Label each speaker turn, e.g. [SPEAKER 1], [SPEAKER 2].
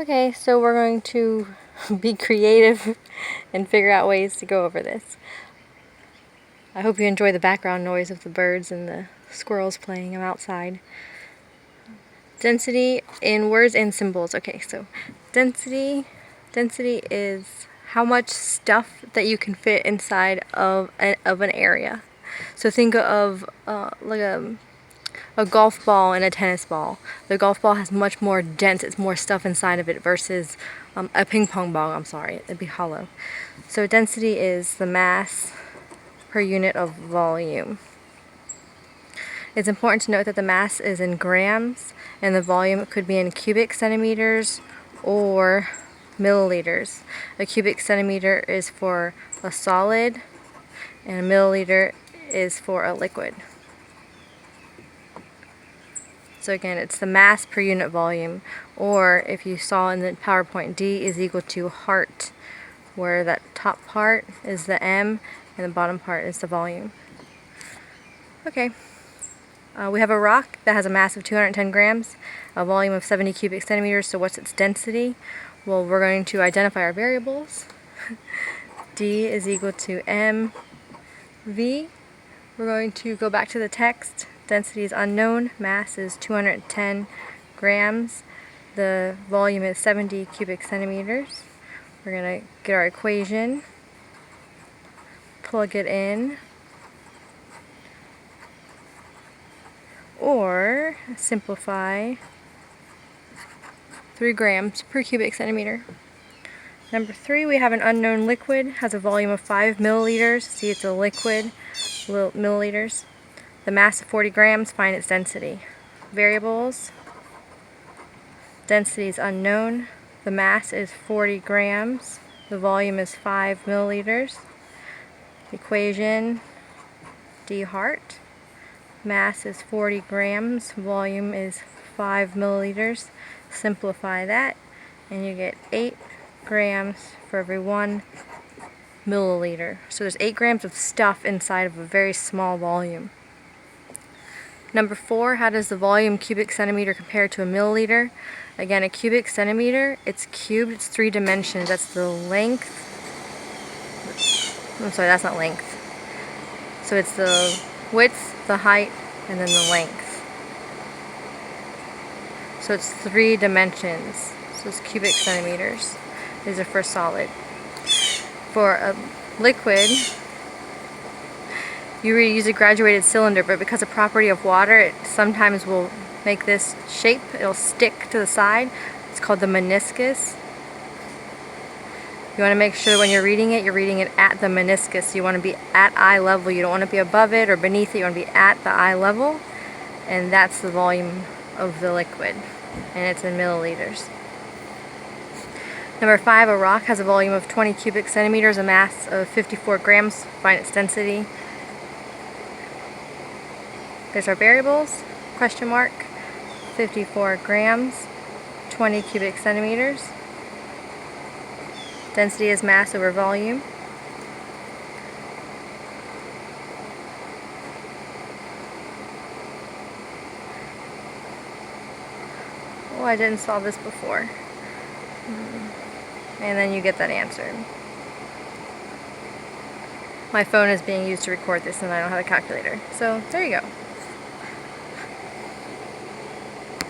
[SPEAKER 1] Okay, so we're going to be creative and figure out ways to go over this. I hope you enjoy the background noise of the birds and the squirrels playing. I'm outside. Density in words and symbols. Okay, so density is how much stuff that you can fit inside of an area. So think of like a golf ball and a tennis ball. The golf ball has much more dense, it's more stuff inside of it versus a ping pong ball, I'm sorry, it'd be hollow. So density is the mass per unit of volume. It's important to note that the mass is in grams and the volume could be in cubic centimeters or milliliters. A cubic centimeter is for a solid and a milliliter is for a liquid. So again, it's the mass per unit volume, or if you saw in the PowerPoint, D is equal to heart, where that top part is the M and the bottom part is the volume. Okay, we have a rock that has a mass of 210 grams, a volume of 70 cubic centimeters, so what's its density? Well, we're going to identify our variables. D is equal to mv. We're going to go back to the text. Density is unknown, mass is 210 grams, the volume is 70 cubic centimeters. We're going to get our equation, plug it in, or simplify 3 grams per cubic centimeter. Number 3, we have an unknown liquid, has a volume of 5 milliliters. See, it's a liquid, milliliters. The mass of 40 grams, find its density. Variables, density is unknown, the mass is 40 grams, the volume is 5 milliliters. Equation, D heart, mass is 40 grams, volume is 5 milliliters. Simplify that and you get 8 grams for every 1 milliliter. So there's 8 grams of stuff inside of a very small volume. Number 4, how does the volume cubic centimeter compare to a milliliter? Again, a cubic centimeter, it's cubed, it's 3 dimensions. That's the length. I'm sorry, that's not length. So it's the width, the height, and then the length. So it's 3 dimensions. So it's cubic centimeters. These are for solid. For a liquid, you use a graduated cylinder, but because of property of water, it sometimes will make this shape. It'll stick to the side. It's called the meniscus. You want to make sure when you're reading it at the meniscus. You want to be at eye level. You don't want to be above it or beneath it. You want to be at the eye level, and that's the volume of the liquid, and it's in milliliters. Number 5, a rock has a volume of 20 cubic centimeters, a mass of 54 grams. Find its density. There's our variables, question mark, 54 grams, 20 cubic centimeters. Density is mass over volume. Oh, I didn't solve this before. And then you get that answer. My phone is being used to record this and I don't have a calculator. So there you go.